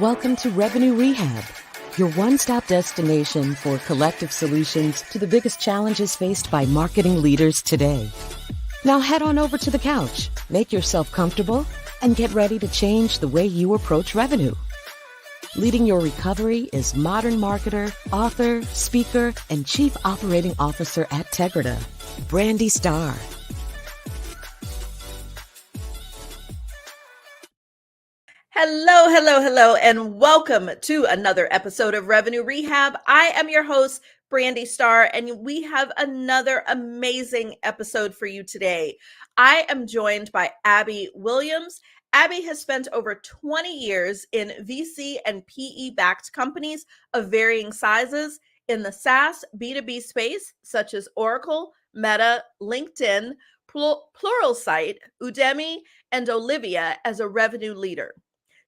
Welcome to Revenue Rehab, your one-stop destination for collective solutions to the biggest challenges faced by marketing leaders today. Now head on over to the couch, make yourself comfortable, and get ready to change the way you approach revenue. Leading your recovery is modern marketer, author, speaker, and chief operating officer at Tegrita, Brandy Starr. Hello, and welcome to another episode of Revenue Rehab. I am your host, Brandy Starr, and we have another amazing episode for you today. I am joined by Abby Williams. Abby has spent over 20 years in VC and PE-backed companies of varying sizes in the SaaS B2B space, such as Oracle, Meta, LinkedIn, Pluralsight, Udemy, and Olivia as a revenue leader.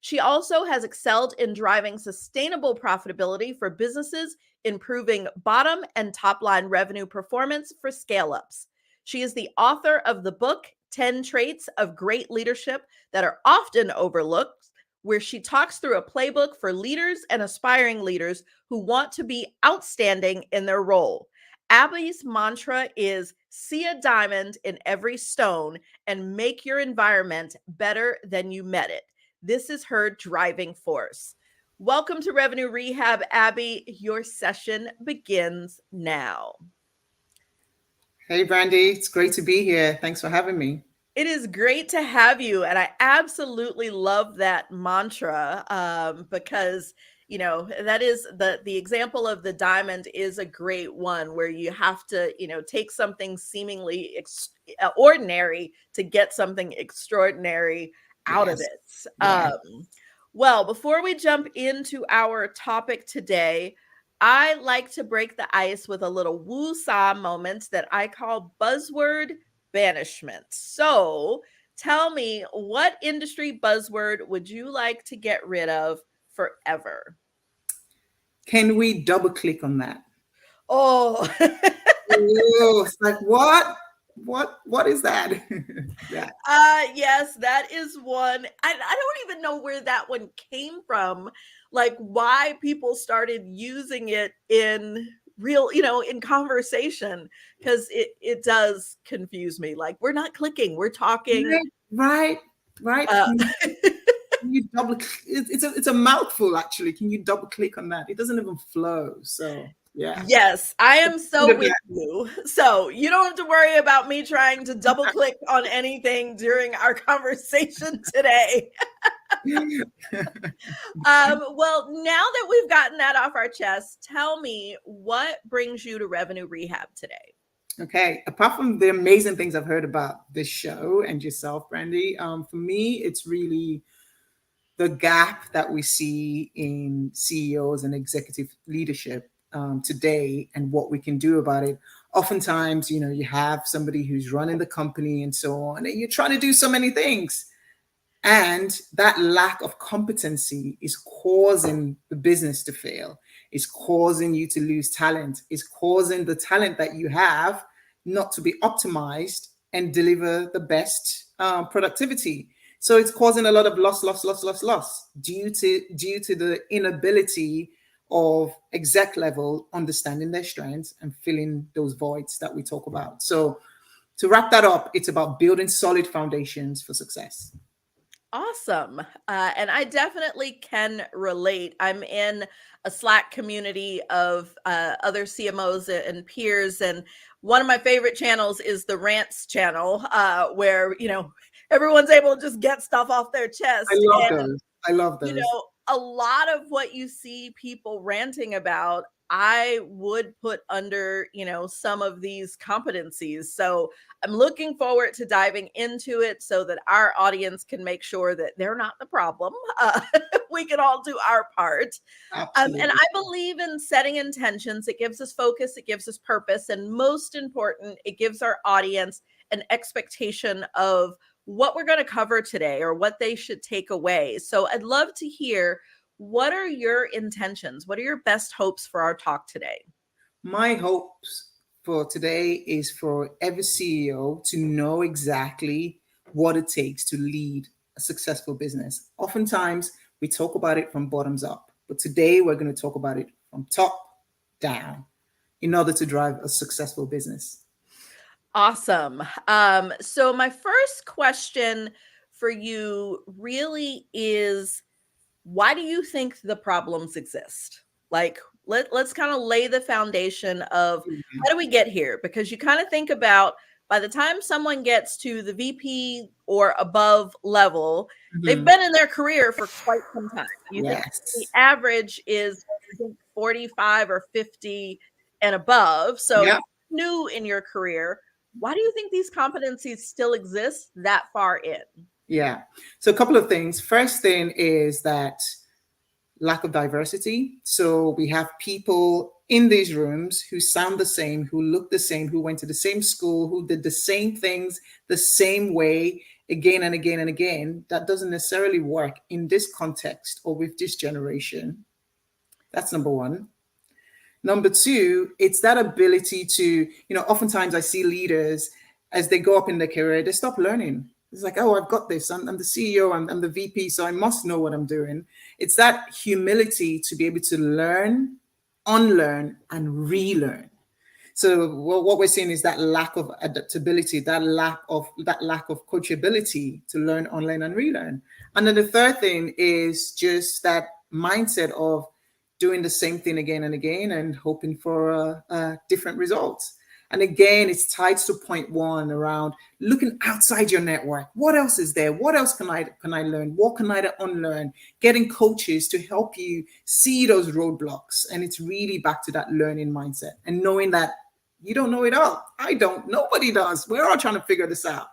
She also has excelled in driving sustainable profitability for businesses, improving bottom and top line revenue performance for scale-ups. She is the author of the book, 10 Traits of Great Leadership That Are Often Overlooked, where she talks through a playbook for leaders and aspiring leaders who want to be outstanding in their role. Abby's mantra is see a diamond in every stone and make your environment better than you met it. This is her driving force. Welcome to Revenue Rehab, Abby. Your session begins now. Hey, Brandy. It's great to be here. Thanks for having me. It is great to have you. And I absolutely love that mantra because, you know, that is the example of the diamond is a great one where you have to, take something seemingly ordinary to get something extraordinary out of it. Yeah. Well, before we jump into our topic today, I like to break the ice with a little woo-saw moment that I call buzzword banishment. So tell me, what industry buzzword would you like to get rid of forever? Can we double click on that? Oh, It's like, what? What is that? Yeah. Yes, that is one. I don't even know where that one came from, like why people started using it in real, in conversation, because it does confuse me. Like we're not clicking, we're talking. Right. Can you double? It's a mouthful, actually. Can you double click on that? It doesn't even flow. So yeah. Yes, I am so with you. So you don't have to worry about me trying to double click on anything during our conversation today. Well, now that we've gotten that off our chest, tell me, what brings you to Revenue Rehab today? Okay. Apart from the amazing things I've heard about this show and yourself, Brandy, for me, it's really the gap that we see in CEOs and executive leadership today and what we can do about it. Oftentimes, you have somebody who's running the company and so on, and you're trying to do so many things. And that lack of competency is causing the business to fail. It's causing you to lose talent. It's causing the talent that you have not to be optimized and deliver the best productivity. So it's causing a lot of loss due to the inability of exec level understanding their strengths and filling those voids that we talk about. So to wrap that up, it's about building solid foundations for success. Awesome. And I definitely can relate. I'm in a Slack community of other CMOs and peers. And one of my favorite channels is the Rants channel, where, everyone's able to just get stuff off their chest. I love those. A lot of what you see people ranting about, I would put under, some of these competencies. So I'm looking forward to diving into it so that our audience can make sure that they're not the problem. We can all do our part. And I believe in setting intentions. It gives us focus, it gives us purpose, and most important, it gives our audience an expectation of what we're going to cover today or what they should take away. So I'd love to hear, what are your intentions? What are your best hopes for our talk today? My hopes for today is for every CEO to know exactly what it takes to lead a successful business. Oftentimes, We talk about it from bottoms up. But today we're going to talk about it from top down in order to drive a successful business. Awesome. So my first question for you really is, why do you think the problems exist? Like, let's kind of lay the foundation of how do we get here? Because you kind of think about, by the time someone gets to the VP or above level, they've Mm-hmm. been in their career for quite some time. You think the Yes. average is, I think, 45 or 50 and above. So Yeah. new in your career. Why do you think these competencies still exist that far in? Yeah. So a couple of things. First thing is that lack of diversity. So we have people in these rooms who sound the same, who look the same, who went to the same school, who did the same things the same way again and again and again. That doesn't necessarily work in this context or with this generation. That's number one. Number two, it's that ability to, oftentimes I see leaders as they go up in their career, they stop learning. It's like, oh, I've got this. I'm the CEO, I'm the VP, so I must know what I'm doing. It's that humility to be able to learn, unlearn, and relearn. So what we're seeing is that lack of adaptability, that lack of coachability to learn, unlearn, and relearn. And then the third thing is just that mindset of doing the same thing again and again and hoping for different results. And again, it's tied to point one around looking outside your network. What else is there? What else can I learn? What can I unlearn? Getting coaches to help you see those roadblocks. And it's really back to that learning mindset and knowing that you don't know it all. I don't. Nobody does. We're all trying to figure this out.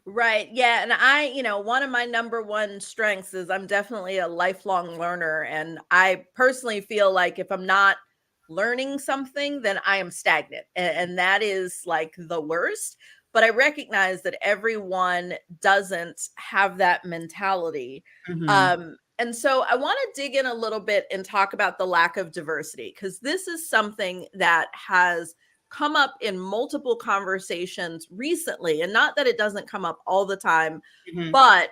Right. Yeah. And one of my number one strengths is I'm definitely a lifelong learner. And I personally feel like if I'm not learning something, then I am stagnant. And that is like the worst. But I recognize that everyone doesn't have that mentality. Mm-hmm. And so I want to dig in a little bit and talk about the lack of diversity, because this is something that has come up in multiple conversations recently, and not that it doesn't come up all the time, Mm-hmm. but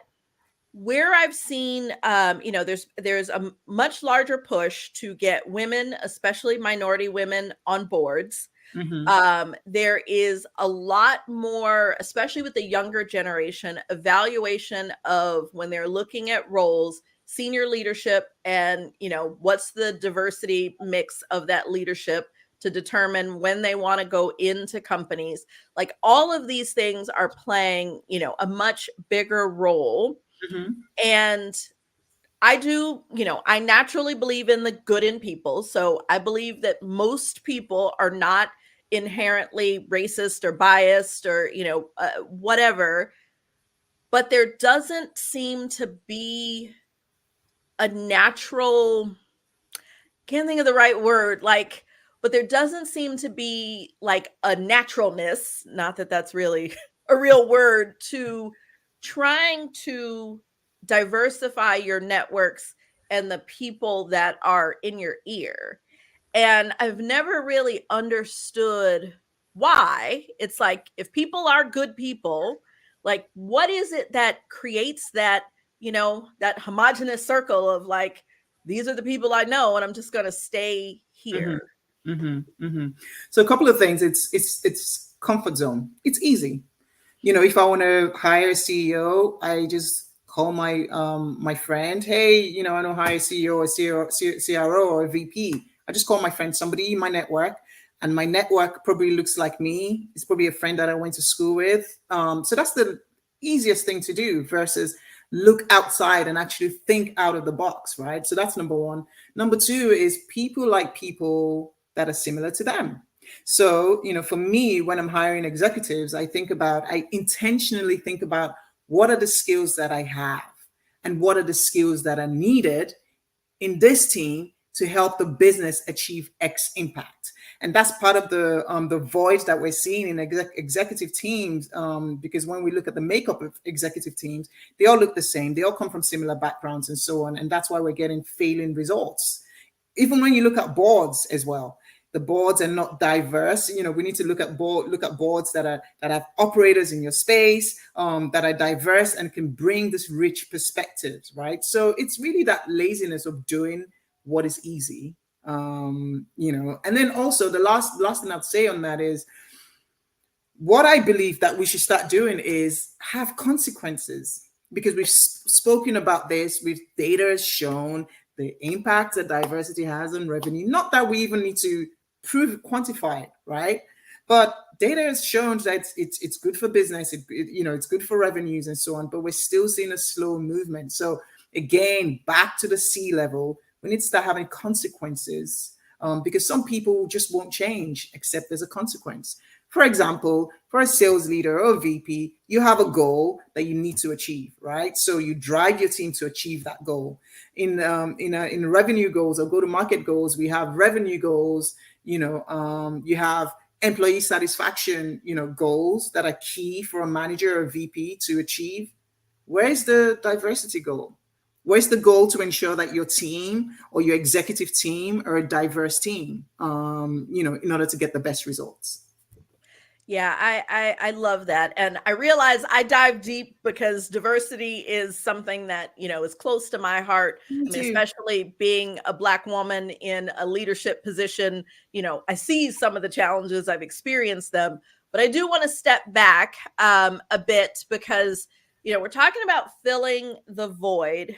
where I've seen, there's a much larger push to get women, especially minority women, on boards. Mm-hmm. There is a lot more, especially with the younger generation, evaluation of when they're looking at roles, senior leadership, and what's the diversity mix of that leadership to determine when they want to go into companies. Like, all of these things are playing, a much bigger role. Mm-hmm. And I naturally believe in the good in people. So I believe that most people are not inherently racist or biased or, whatever. But there doesn't seem to be a natural, can't think of the right word, but there doesn't seem to be like a naturalness, not that that's really a real word, to trying to diversify your networks and the people that are in your ear. And I've never really understood why. It's like, if people are good people, like, what is it that creates that, that homogenous circle of like, these are the people I know, and I'm just going to stay Mm-hmm. here. Mm-hmm. Mm-hmm. So a couple of things. It's comfort zone. It's easy. If I want to hire a CEO, I just call my friend. Hey, I know hire a CEO or CRO or a VP. I just call my friend, somebody in my network, and my network probably looks like me. It's probably a friend that I went to school with. So that's the easiest thing to do versus look outside and actually think out of the box, right? So that's number one. Number two is people like people that are similar to them. So, for me, when I'm hiring executives, I intentionally think about what are the skills that I have and what are the skills that are needed in this team to help the business achieve X impact. And that's part of the void that we're seeing in executive teams, because when we look at the makeup of executive teams, they all look the same. They all come from similar backgrounds and so on. And that's why we're getting failing results. Even when you look at boards as well, the boards are not diverse. We need to look at boards that have operators in your space, that are diverse and can bring this rich perspectives, right? So it's really that laziness of doing what is easy. And then also the last thing I'd say on that is, what I believe that we should start doing is have consequences, because we've spoken about this. With data has shown the impact that diversity has on revenue. Not that we even need to quantify it, right? But data has shown that it's good for business. It's good for revenues and so on. But we're still seeing a slow movement. So again, back to the C level, we need to start having consequences, because some people just won't change except there's a consequence. For example, for a sales leader or a VP, you have a goal that you need to achieve, right? So you drive your team to achieve that goal. In revenue goals or go-to-market goals, we have revenue goals. You have employee satisfaction, goals that are key for a manager or a VP to achieve. Where's the diversity goal? Where's the goal to ensure that your team or your executive team are a diverse team, in order to get the best results? Yeah, I love that. And I realize I dive deep because diversity is something that, is close to my heart. Me I mean, too. especially being a Black woman in a leadership position, I see some of the challenges, I've experienced them, but I do want to step back a bit because, we're talking about filling the void.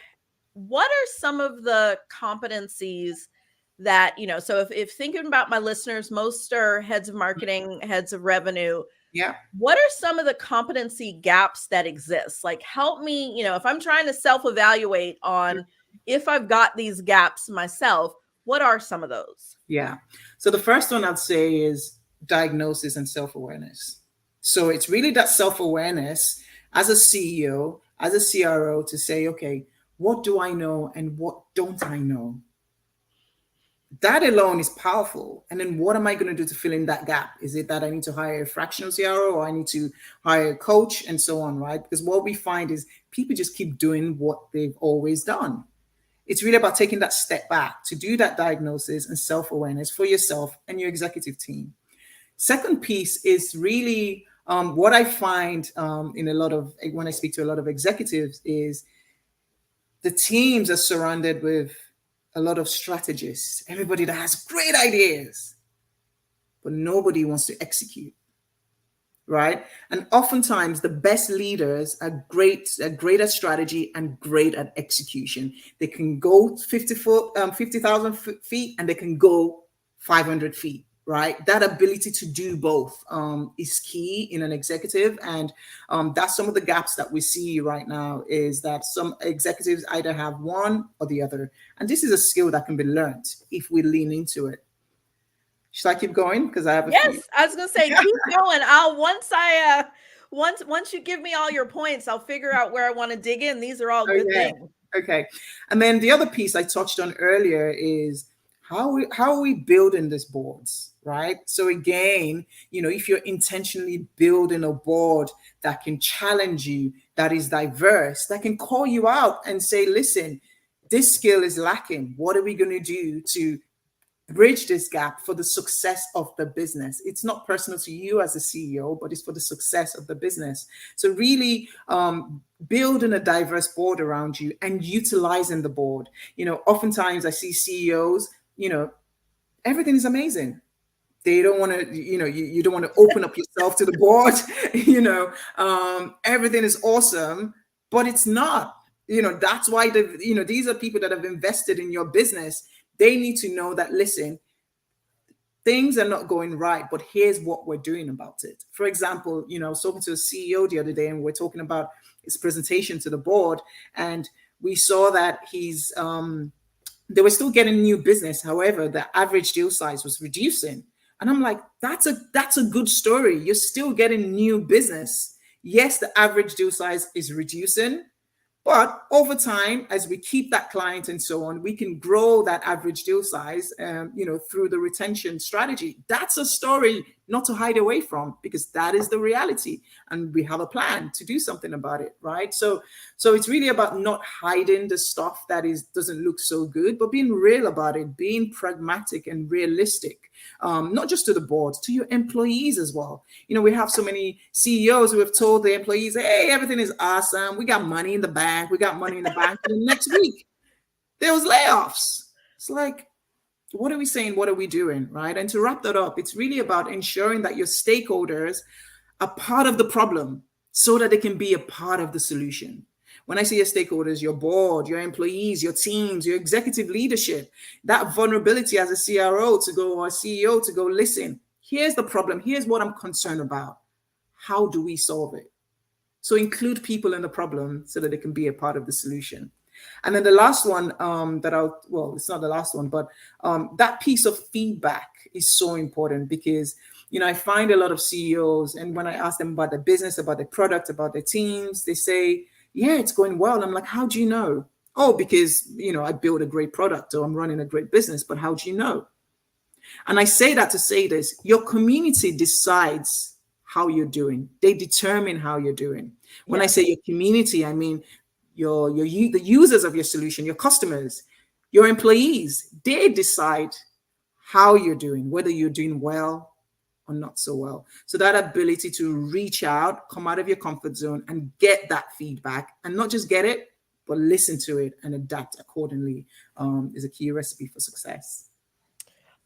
What are some of the competencies that, so if thinking about my listeners, most are heads of marketing, heads of revenue. Yeah. What are some of the competency gaps that exist? Like, help me, if I'm trying to self-evaluate on if I've got these gaps myself, what are some of those? Yeah. So the first one I'd say is diagnosis and self-awareness. So it's really that self-awareness as a CEO, as a CRO, to say, okay, what do I know and what don't I know? That alone is powerful. And then what am I going to do to fill in that gap? Is it that I need to hire a fractional CRO, or I need to hire a coach and so on, right? Because what we find is people just keep doing what they've always done. It's really about taking that step back to do that diagnosis and self-awareness for yourself and your executive team. Second piece is really what I find when I speak to a lot of executives is the teams are surrounded with a lot of strategists, everybody that has great ideas, but nobody wants to execute, right? And oftentimes the best leaders are great at strategy and great at execution. They can go 50,000 feet and they can go 500 feet, right? That ability to do both is key in an executive. And that's some of the gaps that we see right now, is that some executives either have one or the other. And this is a skill that can be learned if we lean into it. Should I keep going? Because I have a few. Yes, I was gonna say keep going. Once you give me all your points, I'll figure out where I want to dig in. These are all good things. Okay. And then the other piece I touched on earlier is how are we building these boards, right? So again, if you're intentionally building a board that can challenge you, that is diverse, that can call you out and say, listen, this skill is lacking. What are we going to do to bridge this gap for the success of the business? It's not personal to you as a CEO, but it's for the success of the business. So really building a diverse board around you and utilizing the board. Oftentimes I see CEOs, everything is amazing. They don't want to, you don't want to open up yourself to the board. Everything is awesome, but it's not. That's why these are people that have invested in your business. They need to know that, listen, things are not going right, but here's what we're doing about it. For example, I was talking to a CEO the other day, and we're talking about his presentation to the board, and we saw that they were still getting new business. However, the average deal size was reducing. And I'm like, that's a good story. You're still getting new business. Yes, the average deal size is reducing, but over time, as we keep that client and so on, we can grow that average deal size, through the retention strategy. That's a story not to hide away from, because that is the reality, and we have a plan to do something about it, right? So it's really about not hiding the stuff that is doesn't look so good, but being real about it, being pragmatic and realistic, not just to the board, to your employees as well. We have so many CEOs who have told their employees, hey, everything is awesome, we got money in the bank, and the next week there was layoffs. It's like, what are we saying? What are we doing? Right. And to wrap that up, it's really about ensuring that your stakeholders are part of the problem so that they can be a part of the solution. When I say your stakeholders, your board, your employees, your teams, your executive leadership, that vulnerability as a CRO to go, or a CEO to go, listen, here's the problem. Here's what I'm concerned about. How do we solve it? So include people in the problem so that they can be a part of the solution. And then the last one it's not the last one, but that piece of feedback is so important, because, I find a lot of CEOs, and when I ask them about their business, about their product, about their teams, they say, yeah, it's going well. I'm like, how do you know? Oh, because, I build a great product, or I'm running a great business, but how do you know? And I say that to say this: your community decides how you're doing. They determine how you're doing. When I say your community, I mean the users of your solution, your customers, your employees. They decide how you're doing, whether you're doing well or not so well. So that ability to reach out, come out of your comfort zone, and get that feedback, and not just get it, but listen to it and adapt accordingly, is a key recipe for success.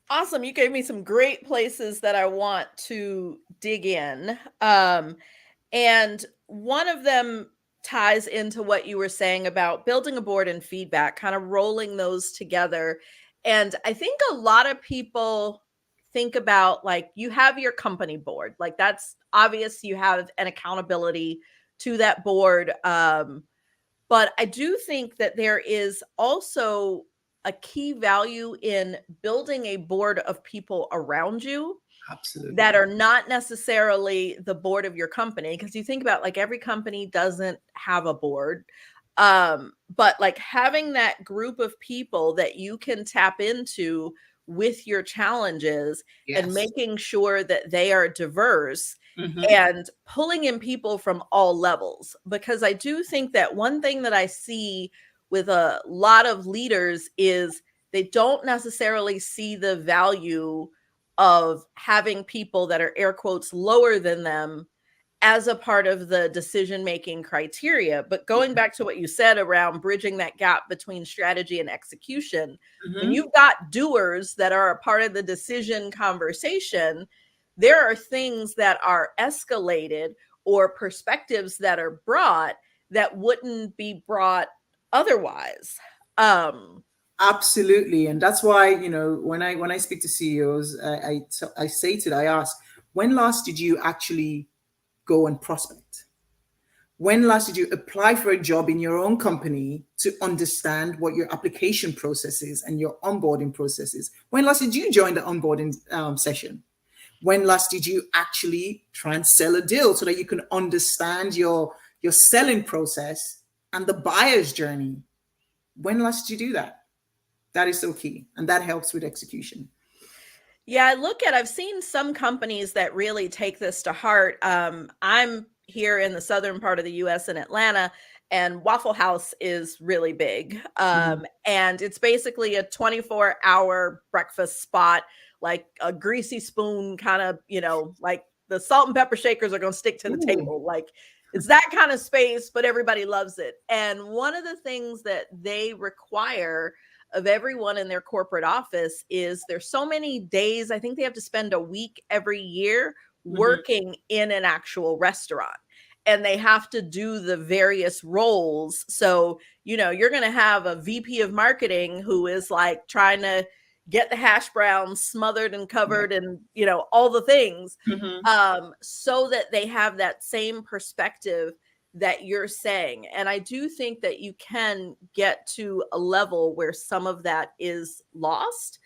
Awesome. You gave me some great places that I want to dig in. And one of them ties into what you were saying about building a board and feedback, kind of rolling those together. And I think a lot of people think about, like, you have your company board, like that's obvious, you have an accountability to that board. But I do think that there is also a key value in building a board of people around you Absolutely. that are not necessarily the board of your company. Because you think about, like, every company doesn't have a board. But like having that group of people that you can tap into with your challenges, and making sure that they are diverse, and pulling in people from all levels. Because I do think that one thing that I see with a lot of leaders is they don't necessarily see the value of having people that are, air quotes, lower than them as a part of the decision-making criteria. But going back to what you said around bridging that gap between strategy and execution, when you've got doers that are a part of the decision conversation, there are things that are escalated or perspectives that are brought that wouldn't be brought otherwise. Absolutely. And that's why, when I speak to CEOs, I say to them, I ask, when last did you actually go and prospect? When last did you apply for a job in your own company to understand what your application process is and your onboarding process is? When last did you join the onboarding session? When last did you actually try and sell a deal so that you can understand your selling process and the buyer's journey? When last did you do that? That is so key, and that helps with execution. Yeah, I've seen some companies that really take this to heart. I'm here in the southern part of the US in Atlanta, and Waffle House is really big. And it's basically a 24-hour breakfast spot, like a greasy spoon kind of, like the salt and pepper shakers are going to stick to the table. Like, it's that kind of space, but everybody loves it. And one of the things that they require of everyone in their corporate office is there's so many days, I think they have to spend a week every year working in an actual restaurant, and they have to do the various roles. So, you're going to have a VP of marketing who is like trying to get the hash browns smothered and covered and, all the things, so that they have that same perspective that you're saying. And I do think that you can get to a level where some of that is lost,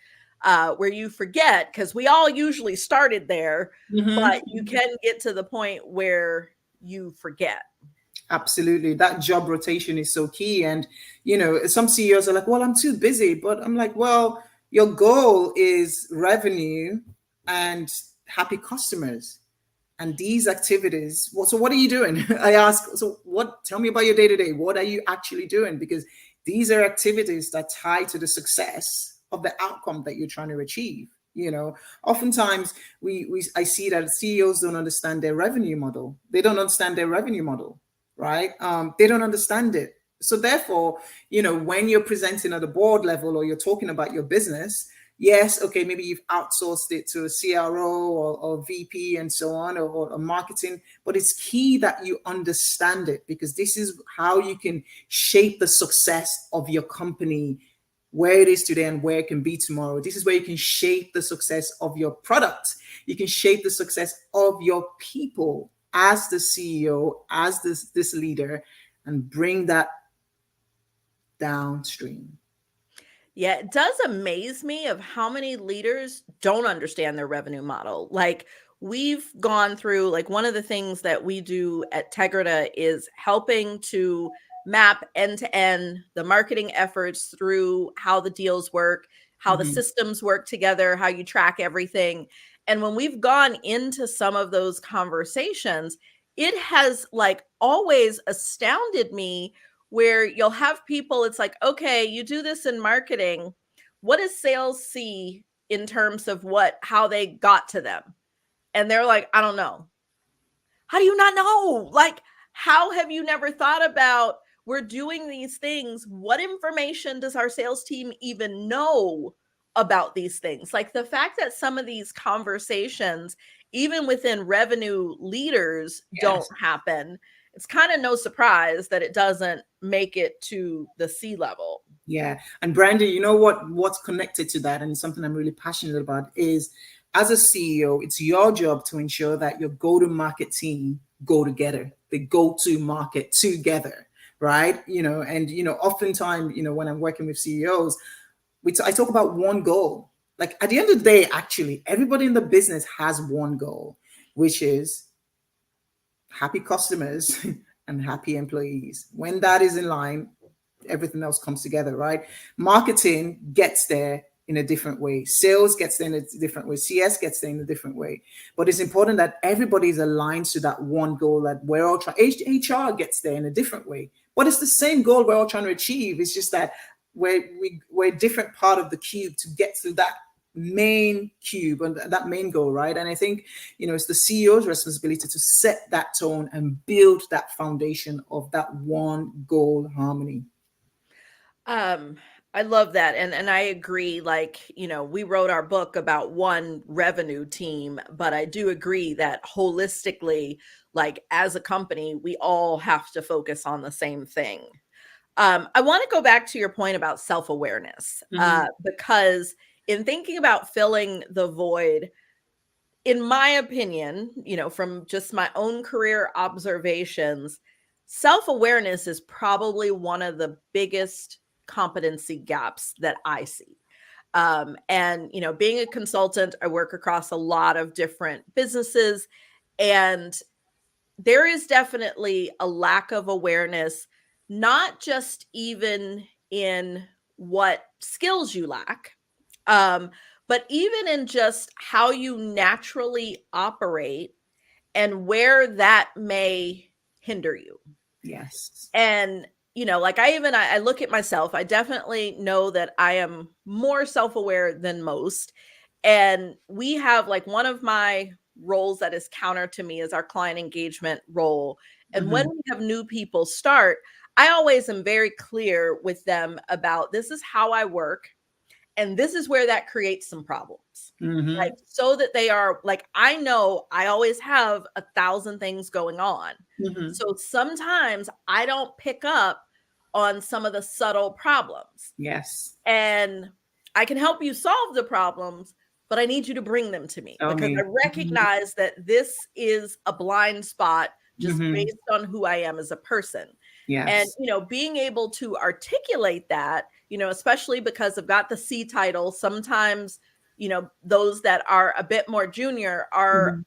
where you forget, because we all usually started there, but you can get to the point where you forget. Absolutely. That job rotation is so key. And, some CEOs are like, well, I'm too busy. But I'm like, well, your goal is revenue and happy customers. And these activities, well, so what are you doing? I ask, so what, tell me about your day to day. What are you actually doing? Because these are activities that tie to the success of the outcome that you're trying to achieve. Oftentimes I see that CEOs don't understand their revenue model. They don't understand their revenue model, right? They don't understand it. So therefore, when you're presenting at the board level or you're talking about your business, yes, okay, maybe you've outsourced it to a CRO or VP and so on, or marketing, but it's key that you understand it, because this is how you can shape the success of your company, where it is today and where it can be tomorrow. This is where you can shape the success of your product. You can shape the success of your people as the CEO, as this leader, and bring that downstream. Yeah, it does amaze me of how many leaders don't understand their revenue model. Like, we've gone through, like, one of the things that we do at Tegrita is helping to map end to end the marketing efforts through how the deals work, how the systems work together, how you track everything. And when we've gone into some of those conversations, it has like always astounded me where you'll have people, it's like, okay, you do this in marketing. What does sales see in terms of how they got to them? And they're like, I don't know. How do you not know? Like, how have you never thought about, we're doing these things? What information does our sales team even know about these things? Like, the fact that some of these conversations, even within revenue leaders, don't happen, it's kind of no surprise that it doesn't make it to the C level. Yeah. And Brandy, what's connected to that, and something I'm really passionate about, is as a CEO, it's your job to ensure that your go-to-market team go together. They go to market together, right? Oftentimes, when I'm working with CEOs, I talk about one goal. Like, at the end of the day, actually, everybody in the business has one goal, which is happy customers and happy employees. When that is in line, everything else comes together, right? Marketing gets there in a different way. Sales gets there in a different way. CS gets there in a different way. But it's important that everybody is aligned to that one goal that we're all trying. HR gets there in a different way, but it's the same goal we're all trying to achieve. It's just that we're a different part of the cube to get to that main cube and that main goal, right? And I think it's the CEO's responsibility to set that tone and build that foundation of that one goal harmony. I love that. And I agree. Like, we wrote our book about one revenue team, but I do agree that holistically, like, as a company, we all have to focus on the same thing. I want to go back to your point about self-awareness, because in thinking about filling the void, in my opinion, from just my own career observations, self-awareness is probably one of the biggest competency gaps that I see. And, being a consultant, I work across a lot of different businesses, and there is definitely a lack of awareness, not just even in what skills you lack, but even in just how you naturally operate and where that may hinder you. Yes. And, like, I look at myself, I definitely know that I am more self-aware than most. And we have, like, one of my roles that is counter to me is our client engagement role. And when we have new people start, I always am very clear with them about, this is how I work, and this is where that creates some problems. Like, so that they are like, I know I always have 1,000 things going on. So sometimes I don't pick up on some of the subtle problems. Yes. And I can help you solve the problems, but I need you to bring them to me, because I recognize that this is a blind spot just based on who I am as a person. Yes. And, being able to articulate that, especially because I've got the C title, sometimes, those that are a bit more junior are,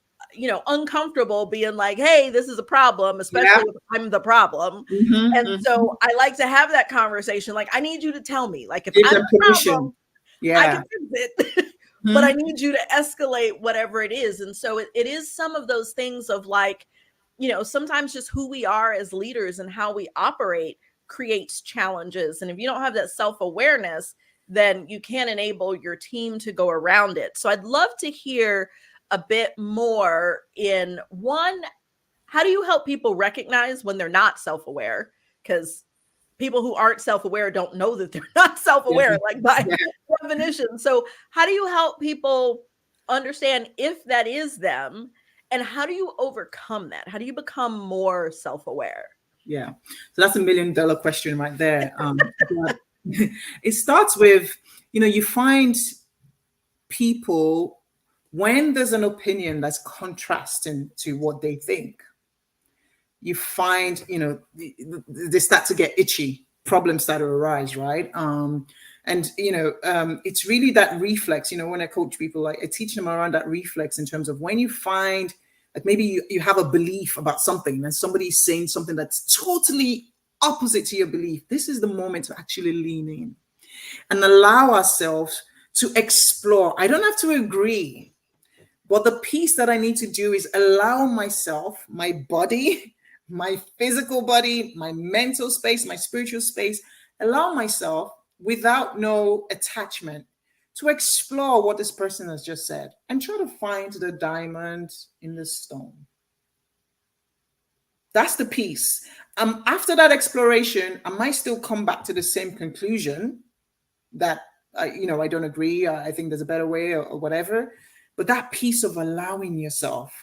uncomfortable being like, hey, this is a problem, especially if I'm the problem. And so I like to have that conversation. Like, I need you to tell me, like, if Give I'm them the permission. problem, I can fix it. but I need you to escalate whatever it is. And so it is some of those things of like, sometimes just who we are as leaders and how we operate creates challenges. And if you don't have that self-awareness, then you can't enable your team to go around it. So I'd love to hear a bit more in one, how do you help people recognize when they're not self-aware? Because people who aren't self-aware don't know that they're not self-aware, like by definition. So how do you help people understand if that is them, and how do you overcome that? How do you become more self-aware? Yeah. So that's $1 million question right there. But it starts with, you find people when there's an opinion that's contrasting to what they think, you find, they start to get itchy, problems start to arise, right? And it's really that reflex. When I coach people, like I teach them around that reflex in terms of when you find, like maybe you have a belief about something and somebody's saying something that's totally opposite to your belief. This is the moment to actually lean in and allow ourselves to explore. I don't have to agree, but the piece that I need to do is allow myself, my body, my physical body, my mental space, my spiritual space, allow myself without no attachment to explore what this person has just said and try to find the diamond in the stone. That's the piece. After that exploration, I might still come back to the same conclusion that I don't agree. I think there's a better way or whatever. But that piece of allowing yourself,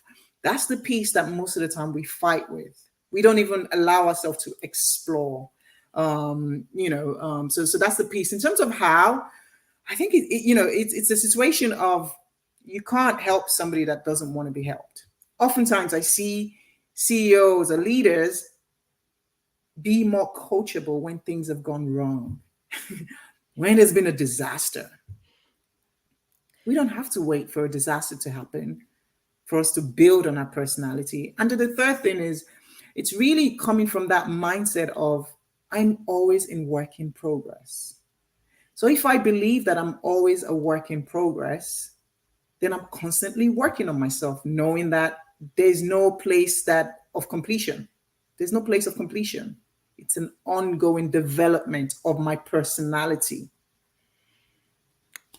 that's the piece that most of the time we fight with. We don't even allow ourselves to explore. So that's the piece. In terms of how, I think it's a situation of you can't help somebody that doesn't want to be helped. Oftentimes I see CEOs or leaders be more coachable when things have gone wrong. When there's been a disaster. We don't have to wait for a disaster to happen for us to build on our personality. And the third thing is, it's really coming from that mindset of, I'm always in work in progress. So if I believe that I'm always a work in progress, then I'm constantly working on myself, knowing that there's no place of completion. There's no place of completion. It's an ongoing development of my personality.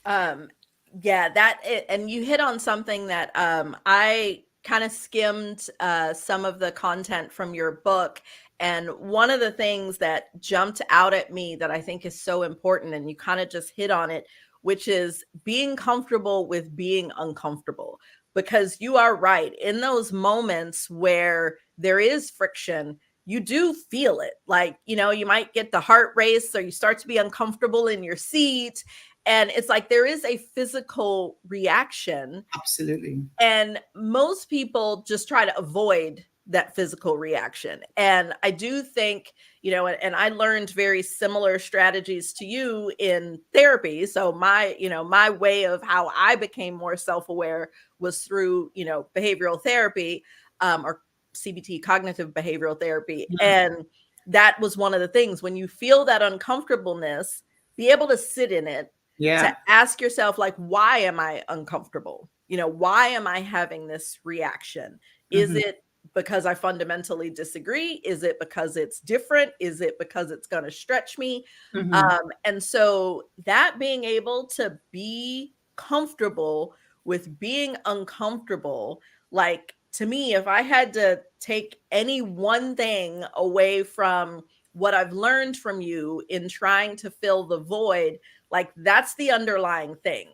And you hit on something that I kind of skimmed some of the content from your book. And one of the things that jumped out at me that I think is so important, and you kind of just hit on it, which is being comfortable with being uncomfortable. Because you are right, in those moments where there is friction, you do feel it. Like, you might get the heart race, or you start to be uncomfortable in your seat. And it's like there is a physical reaction. Absolutely. And most people just try to avoid that physical reaction. And I do think, and I learned very similar strategies to you in therapy. So my way of how I became more self-aware was through, behavioral therapy, or CBT, cognitive behavioral therapy. Mm-hmm. And that was one of the things, when you feel that uncomfortableness, be able to sit in it. Yeah. To ask yourself, like, why am I uncomfortable? Why am I having this reaction? Is it because I fundamentally disagree? Is it because it's different? Is it because it's going to stretch me? And so that being able to be comfortable with being uncomfortable, like, to me, if I had to take any one thing away from what I've learned from you in trying to fill the void, like, that's the underlying thing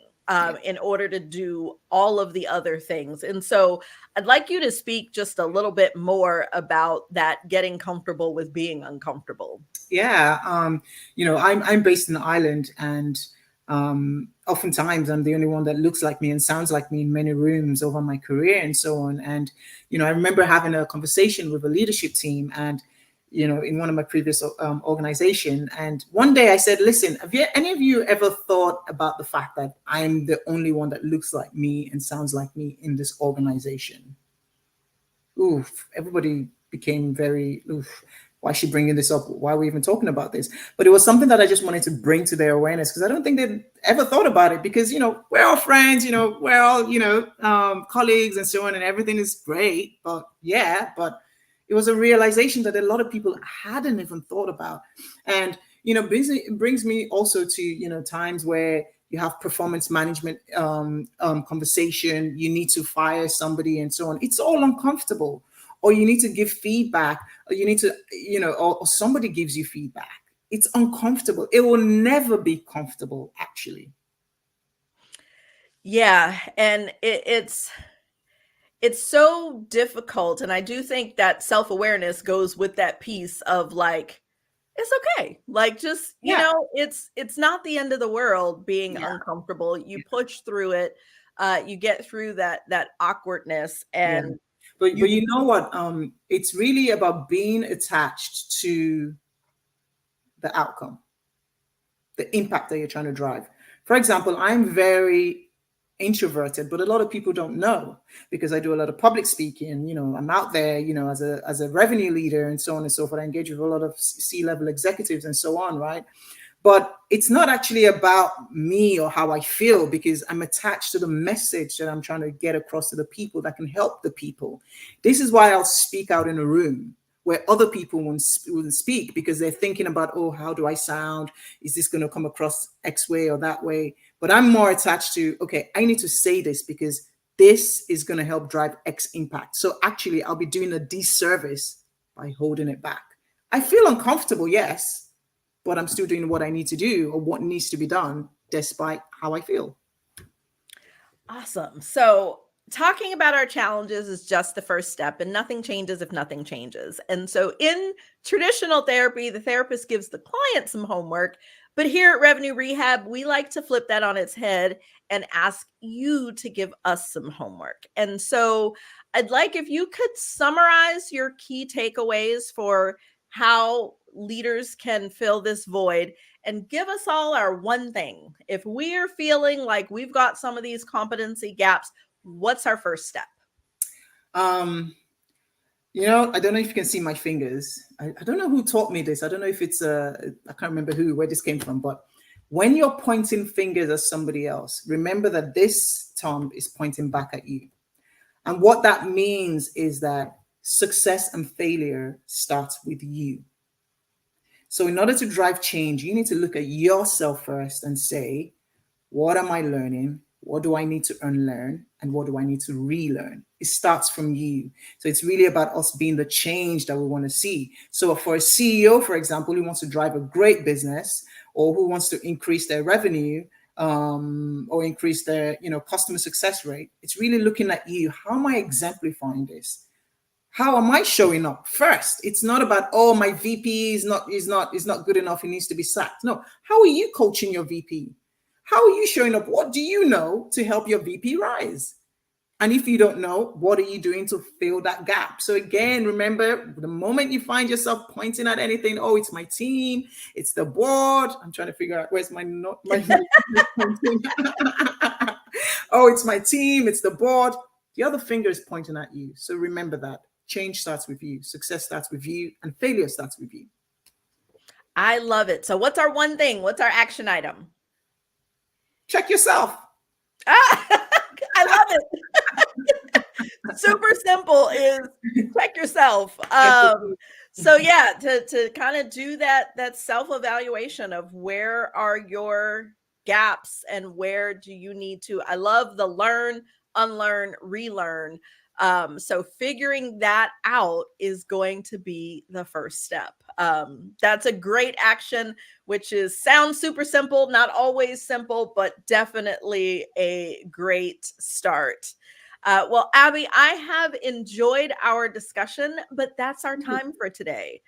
in order to do all of the other things. And so I'd like you to speak just a little bit more about that, getting comfortable with being uncomfortable. Yeah. I'm based in Ireland, and oftentimes I'm the only one that looks like me and sounds like me in many rooms over my career and so on. And, I remember having a conversation with a leadership team, and in one of my previous organization. And one day I said, listen, have any of you ever thought about the fact that I'm the only one that looks like me and sounds like me in this organization? Oof, everybody became very, oof. why is she bringing this up? Why are we even talking about this? But it was something that I just wanted to bring to their awareness, because I don't think they've ever thought about it, because, we're all friends, we're all, colleagues and so on, and everything is great. But it was a realization that a lot of people hadn't even thought about. And, brings me also to, times where you have performance management conversation, you need to fire somebody and so on. It's all uncomfortable. Or you need to give feedback, or you need to, or somebody gives you feedback. It's uncomfortable. It will never be comfortable, actually. Yeah, and it's so difficult, and I do think that self-awareness goes with that piece of like, it's okay. Like, just, it's not the end of the world being uncomfortable. You push through it. You get through that awkwardness, and But you know what? It's really about being attached to the outcome, the impact that you're trying to drive. For example, I'm very introverted, but a lot of people don't know, because I do a lot of public speaking. I'm out there, as a revenue leader and so on and so forth. I engage with a lot of C-level executives and so on, right? But it's not actually about me or how I feel, because I'm attached to the message that I'm trying to get across to the people that can help the people. This is why I'll speak out in a room where other people wouldn't speak, because they're thinking about, oh, how do I sound? Is this going to come across X way or that way? But I'm more attached to, okay, I need to say this because this is going to help drive X impact. So actually, I'll be doing a disservice by holding it back. I feel uncomfortable, yes, but I'm still doing what I need to do, or what needs to be done, despite how I feel. awesome. So talking about our challenges is just the first step, and nothing changes if nothing changes. And so in traditional therapy, the therapist gives the client some homework, but here at Revenue Rehab, we like to flip that on its head and ask you to give us some homework. And so I'd like if you could summarize your key takeaways for how leaders can fill this void, and give us all our one thing. If we're feeling like we've got some of these competency gaps, what's our first step? I don't know if you can see my fingers. I don't know who taught me this. I don't know if it's I can't remember where this came from, but when you're pointing fingers at somebody else, remember that this thumb is pointing back at you. And what that means is that success and failure starts with you. So in order to drive change, you need to look at yourself first and say, what am I learning? What do I need to unlearn? And what do I need to relearn? It starts from you. So it's really about us being the change that we want to see. So for a CEO, for example, who wants to drive a great business, or who wants to increase their revenue, or increase their customer success rate, it's really looking at you. How am I exemplifying this? How am I showing up first? It's not about, oh, my VP is not good enough, he needs to be sacked. No, how are you coaching your VP? How are you showing up? What do you know to help your VP rise? And if you don't know, what are you doing to fill that gap? So again, remember, the moment you find yourself pointing at anything, oh, it's my team, it's the board. I'm trying to figure out where's my oh, it's my team, it's the board. The other finger is pointing at you. So remember that change starts with you, success starts with you, and failure starts with you. I love it. So what's our one thing? What's our action item? Check yourself. I love it. Super simple is check yourself. So yeah, to kind of do that self-evaluation of where are your gaps and where do you need to. I love the learn, unlearn, relearn. So figuring that out is going to be the first step. That's a great action, which sounds super simple, not always simple, but definitely a great start. Well, Abby, I have enjoyed our discussion, but that's our time for today.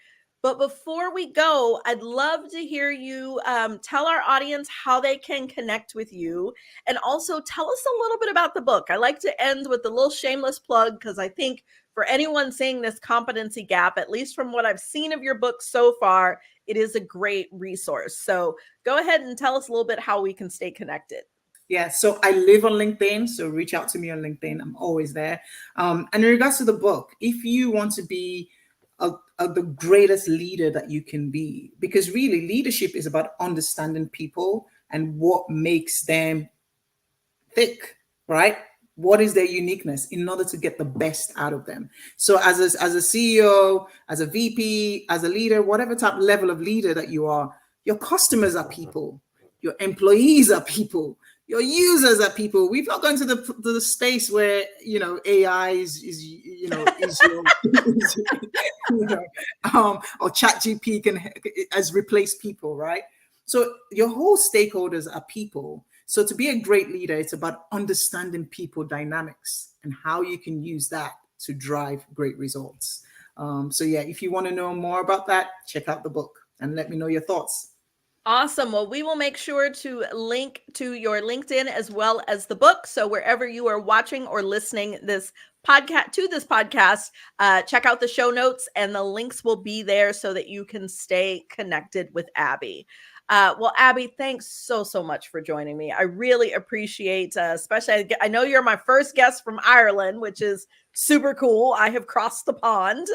But before we go, I'd love to hear you tell our audience how they can connect with you, and also tell us a little bit about the book. I like to end with a little shameless plug, because I think for anyone seeing this competency gap, at least from what I've seen of your book so far, it is a great resource. So go ahead and tell us a little bit how we can stay connected. Yeah, so I live on LinkedIn, so reach out to me on LinkedIn. I'm always there. And in regards to the book, if you want to be the greatest leader that you can be. Because really, leadership is about understanding people and what makes them thick, right? What is their uniqueness in order to get the best out of them? So as a CEO, as a VP, as a leader, whatever type level of leader that you are, your customers are people, your employees are people, your users are people. We've not gone to the space where, AI is your, or ChatGPT has replaced people, right? So your whole stakeholders are people. So to be a great leader, it's about understanding people dynamics and how you can use that to drive great results. So yeah, if you want to know more about that, check out the book and let me know your thoughts. Awesome. Well, we will make sure to link to your LinkedIn as well as the book. So wherever you are watching or listening this podcast, check out the show notes and the links will be there so that you can stay connected with Abby. Well, Abby, thanks so much for joining me. I really appreciate, especially, I know you're my first guest from Ireland, which is super cool. I have crossed the pond.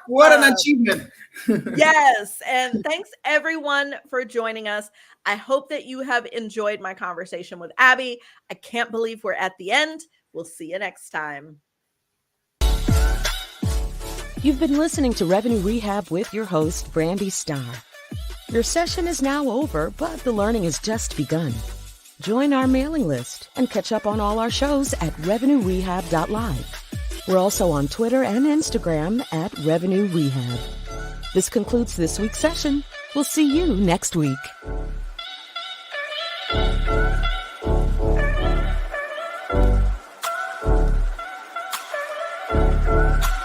What an achievement. Yes. And thanks everyone for joining us. I hope that you have enjoyed my conversation with Abby. I can't believe we're at the end. We'll see you next time. You've been listening to Revenue Rehab with your host, Brandy Starr. Your session is now over, but the learning has just begun. Join our mailing list and catch up on all our shows at revenuerehab.live. We're also on Twitter and Instagram at Revenue Rehab. This concludes this week's session. We'll see you next week.